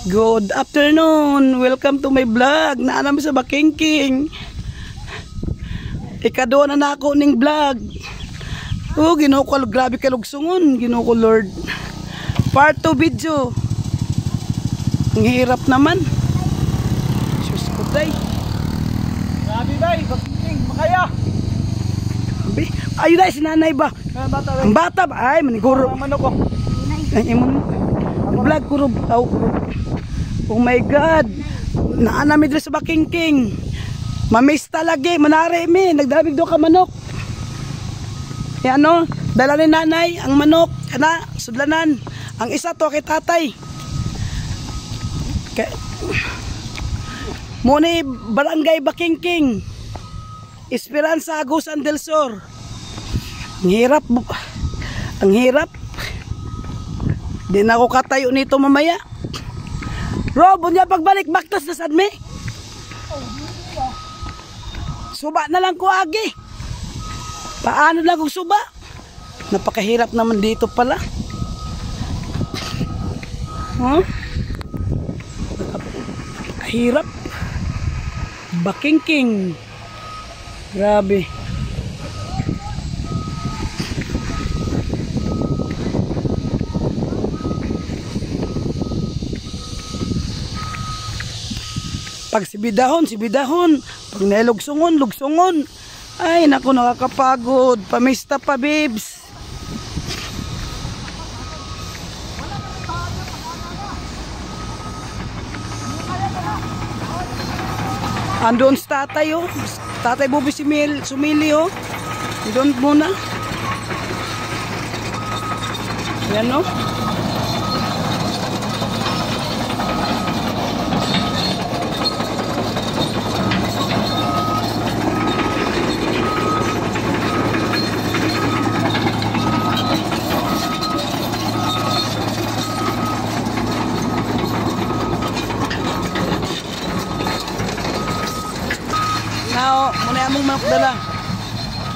Good afternoon. Welcome to my vlog. Naanam sa Bakingking. Ikado na nako ning vlog. Oh, Ginoo ko, grabe kalugsungon. Ginoo ko, Lord. Part 2 video. Ang hirap naman. Sus ko, day. Grabe, day. Bakingking, makaya. Ayun, day, si nanay ba? Ang bata ba? Ay, maniguro. Ang manok ko. Ay, imon. Vlog ko, oh my God. Naanami dito sa Bakingking. Mamiss talaga. Manari mi. Nagdamig doon ka manok. Yan no. Dala ni nanay ang manok. Kana, sudlanan. Ang isa to kay tatay. Muni Barangay Bakingking. Esperanza, Agusan del Sur. Ang hirap. Ang hirap. Di na ako katayo nito mamaya. Rob, unya pagbalik baktas na sadme. Suba na lang ko agi. Paano lang kung suba? Napakahirap naman dito pala. Huh? Hirap. Bakingking. Grabe. Pag sibidahon. Pag nailugsongon. Ay, naku, nakakapagod. Pamista pa, babes. Andun sa tatay, oh. Tatay Bubi sumili, oh. Andun muna. Ayan, oh. Now, muna among manok dala.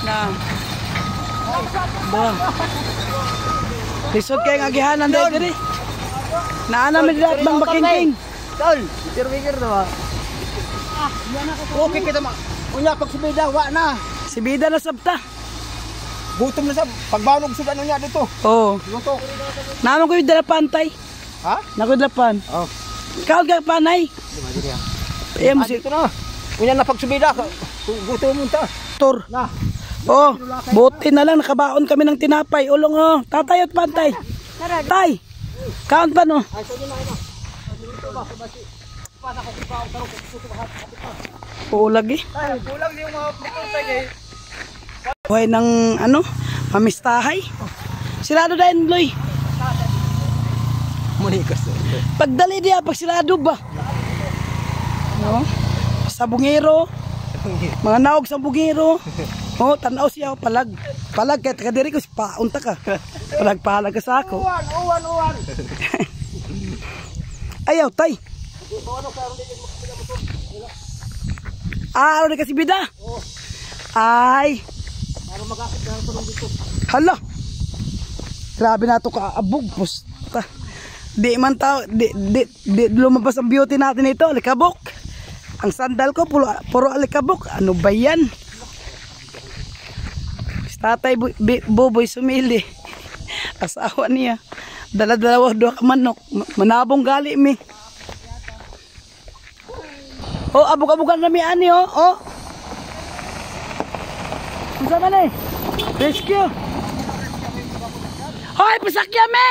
Na. Ba. Lisod kay nga gihanan diri. Naana mi dira bang Bakingking. Tol, sir-winger na ba? Okay kita ma. Unya pag subida wa na. Si Bida na sabta. Gutom na sa pagbanog sud ano niya dito. Oo. Luto. Naman ko yung dala pantay. Ha? Nako dala pan. Oh. Ikaw ga panay. Ayan mo si Dito na. Unya na pag subida gutom mo ta. Tor. Na. Oh, buti na lang nakabaon kami ng tinapay. Ulong oh, tatay at pantay. Tay. Count pa no. Oo lagi. Ay, kulang yung mga pagkuntay eh. Buhay ng ano, mamistahay. Sirado dahil Loy. Munikas. Pagdali diya, pag sirado ba? No? Sa bungero. Mga naog sa bungero. Oh, tanaw siya palag. Palag kaya kadiri ko paunta ka. Palag ka sa ako. Uwan. Ayaw, tay. Ano kasi bida? Ay. Hala. Grabe na to kaabog. Pusta. Di man tao. Di lumabas ang beauty natin ito. Alikabok. Ang sandal ko puro alikabok. Ano ba yan? Tatay Boboy sumili. Asawa niya. Dala-dalawa doon manok. Manabong gali mi. Oh, abog-abogan kami ani oh. Oh. Unsa man eh? Rescue. Hoy, pasakyan mi.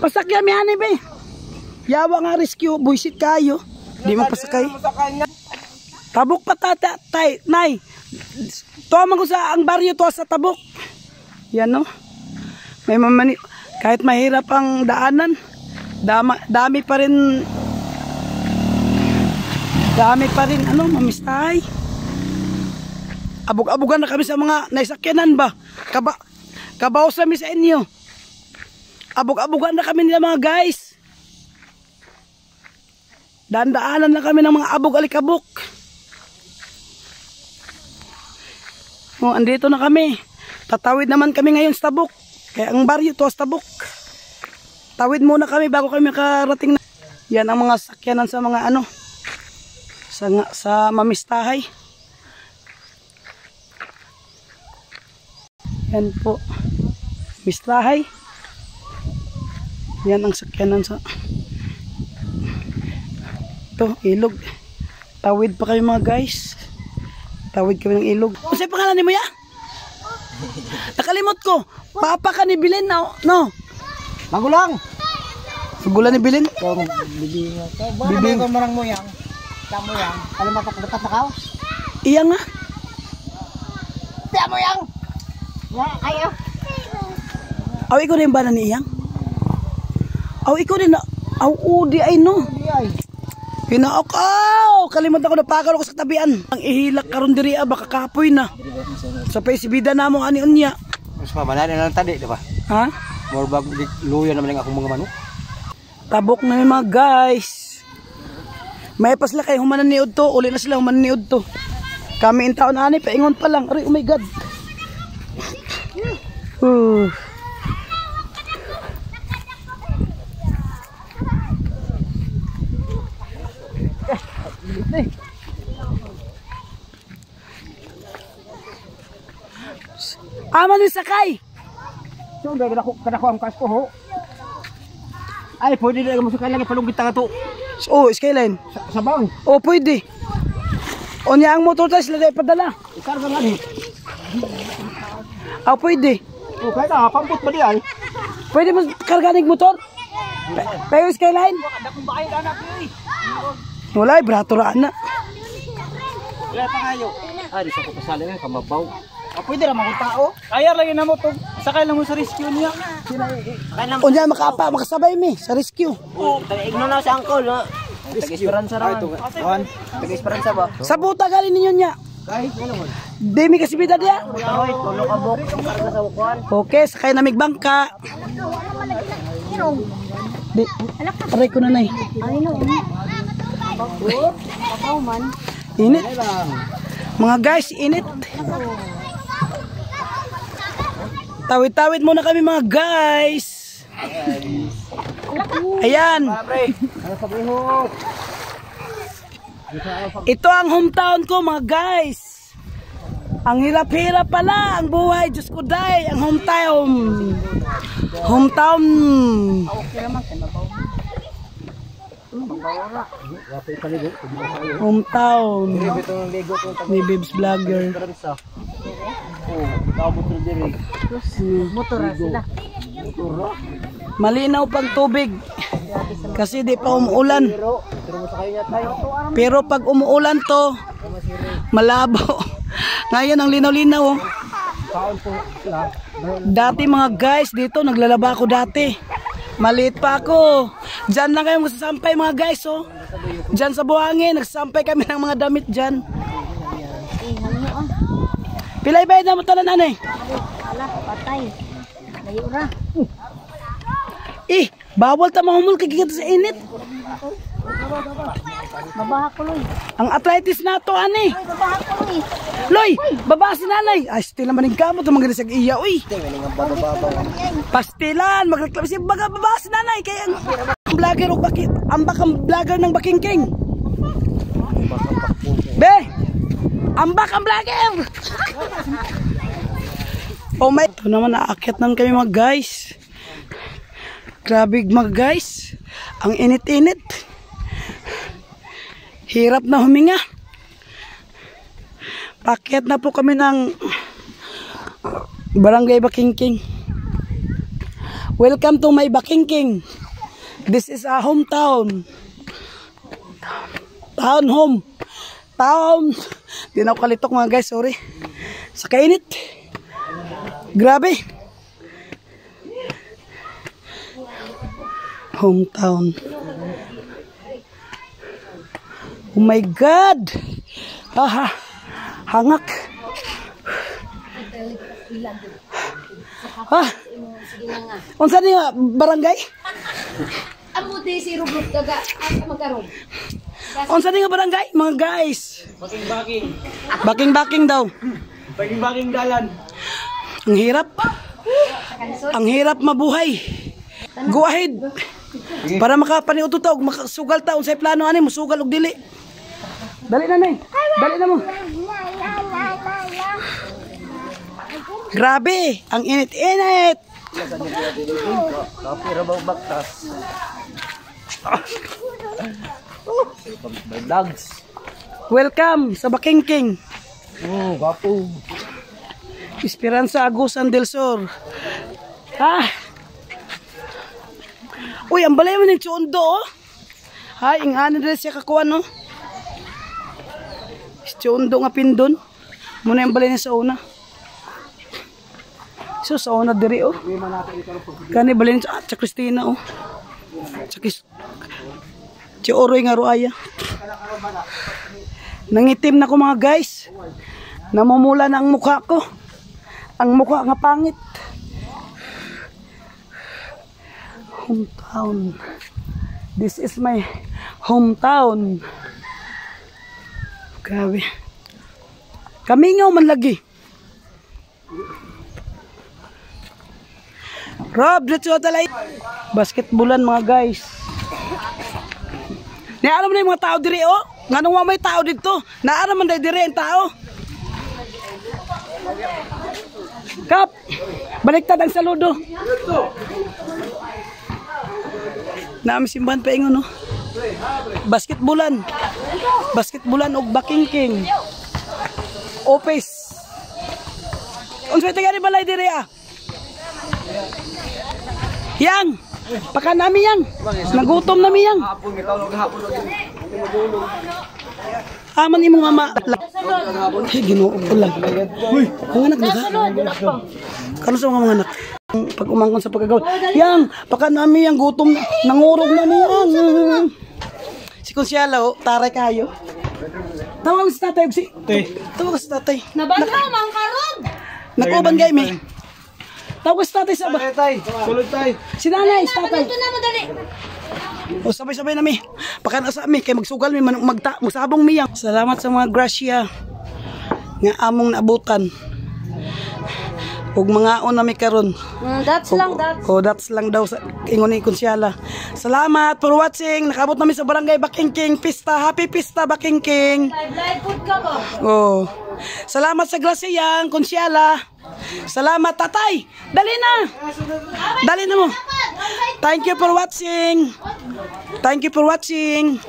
Pasakyan mi ani be. Yawa nga rescue, buisit kayo. Di mo pasakay. Tabok pa tay, nay. Tuwa ko sa ang baryo to sa Tabok. Yan no. May mamani kahit mahirap ang daanan. Dami pa rin ano, mamistahay. Abog-abogan na kami sa mga naisakyanan ba? Kabaw sa mi sa inyo. Abog-abogan na kami nila mga guys. Daan-daanan na kami ng mga abog-alikabok. Oh, andito na kami. Tatawid naman kami ngayon sa Tabok. Kaya ang baryo to sa Tabok. Tawid muna kami bago kami makarating na. Yan ang mga sakyanan sa mga ano. Sa mamistahay. Yan po. Mistahay. Yan ang sakyanan sa ito, ilog. Tawid pa kayo mga guys. Tawid kami ng ilog. Ano sa'yo pangalan ni mo ya? Nakalimot ko. Papa ka ni Bilin na, no? Magulang. Magulang ni Bilin? Bibing. Bibing ko marang mo yang. Tamo yang. Alam mo dapat na kao? Iya nga. Tamo yang. Ya, ayo. Aw, ikaw din ba na ni Iyang? Aw, ikaw din na. Aw, udi ay no. Hinaok, kalimutan ko na pakaw ko sa tabian. Ang ihilak karon diri baka kapoy na. Sa paisibida na mo ani unya. Mas pamanay na lang tadi, di ba? Ha? More bag luya naman ang akong mga manok. Tabok na yung mga guys. May pasla kay humanan niud to, uli na sila humanan niud to. Kami in taon ani paingon pa lang. Aray, oh my god. Aman ni sakay. So, kada ko ang kasko ho. Ay, pwede na mo sakay lang palugit ta to. Oh, skyline. Sa bawon. Oh, pwede. Onya ang motor tayo sila padala. Ikarga nga ni. Ah, pwede. O kaya na, pamput ba diyan? Pwede mo karganig motor? Pero skyline? Wala, braturaan na. Wala pa kayo. Di sa ko kasali nga, kamabaw. Pwede naman kung tao. Ayar lagi na mo to. Sakay lang mo sa rescue niya. Onya makasabay mi sa rescue. Igno na sa angkol, no? Tag-esperanza raman. Tag-esperanza ba? Sa buta galing ninyo niya. Kahit ano mo. Demi kasibida diya. Oy, tulo ka bok. Karga sa ukuan. Okay, sakay na migbangka. Di, aray ko na nay. Init. Mga guys, init. Tawid-tawid muna kami mga guys. Ayan. Ito ang hometown ko mga guys. Ang hirap-hirap pala ang buhay. Diyos ko day. Ang hometown. Hometown. Hometown. Ni Bibs Vlogger. Malinaw pang tubig. Kasi di pa umuulan. Pero pag umuulan to, malabo. Ngayon ang linaw-linaw. Oh. Dati mga guys, dito naglalaba ako dati. Maliit pa ako. Diyan lang kayo magsasampay mga guys. Oh. Diyan sa buhangin, nagsasampay kami ng mga damit diyan. Pilay bayad na mo talan anay? Ala, patay. Layo ra. Bawal ta mahumol kagigit sa init. Babaha ko, Loy. Ang arthritis na to, ani. Ay, babaha ko, Loy. Loy, baba si nanay. Ay, still naman yung kamot. Magaling sa iya, uy. Pastilan, magreklamo siya. Baba si nanay. Kaya ang vlogger o bakit? Ambak ang vlogger ng Bakingking. Be, ambak ang vlogger. Oh my. Ito naman, naakyat naman kami mga guys. Grabe mga guys. Ang init-init. Hirap na huminga. Pakyat na po kami ng Barangay Bakingking. Welcome to my Bakingking. This is a hometown. Town home. Town. Di na ako kalitok mga guys, sorry. Sa kainit. Grabe. Hometown. Oh my God! Hangak. Unsa ni nga barangay? Amo di si Rubot daga magkaroon. Unsa ni nga barangay? Mga guys. Baking-baking. Baking-baking daw. Baking-baking dalan. Ang hirap. Ang hirap mabuhay. Go ahead. Para makapaniuto ta og makasugal ta unsay plano ani mo sugal og dili. Dali na nay. Dali na mo. Grabe, ang init-init. Kapira ba baktas? Vlogs. Welcome sa Bakingking. Gapo. Esperanza Agusan del Sur. Uy, ang balay mo ng tsundo, oh. Hay, inghanin rin siya kakuha, no? Tsundo nga pindon. Muna yung balay niya sa una. So, sa una diri, oh. Kani balay niya sa Christina, oh. Sa Oroy nga ruaya. Nangitim na ko, mga guys. Namumula na ang mukha ko. Ang mukha nga pangit. Hometown. This is my hometown. Grabe. Kamingaw man lagi. Rob, let's go talay. Basketballan mga guys. Naaram na yung mga tao diri, oh. Nga nung may tao dito. Naaram man diri ang tao. Kap, baliktad ang saludo. Naami simbahan pa ingon, no? Basketballan. Basketballan og Bakingking. Office. Unsay tagari balay diri, ah? Yang, paka nami yang. Nagutom nami yang. Aman imong mama. Hey, Ginoo ko lang. Uy, mga anak daga. Kano sa mga anak? Pag umangkon sa pagkagawad. Yang, paka nami yang gutom. Nangurog nami yang. Si Konsyala, oh, taray kayo. Tawag sa tatay. Tawag sa tatay. Nabangkaw, mang karog. Nakuban gay mi. Tawag sa tatay sa ba? Sulod tay. Si nanay, sa tatay. Ito na mo dali. O sabay-sabay na mi. Pakana sa mi kay magsugal mi magsabong mi yang. Salamat sa mga grasya nga among naabutan. Ug mga on na mi karon. That's lang, that's. Oh, that's lang daw sa ingon ni Konsyala. Salamat for watching. Nakabot namin sa Barangay Bakingking Pista. Happy Pista Bakingking. Live food ka ba? Oh. Salamat sa grasya yang Konsyala. Salamat tatay. Dali na. Dali na mo. Thank you for watching. Thank you for watching.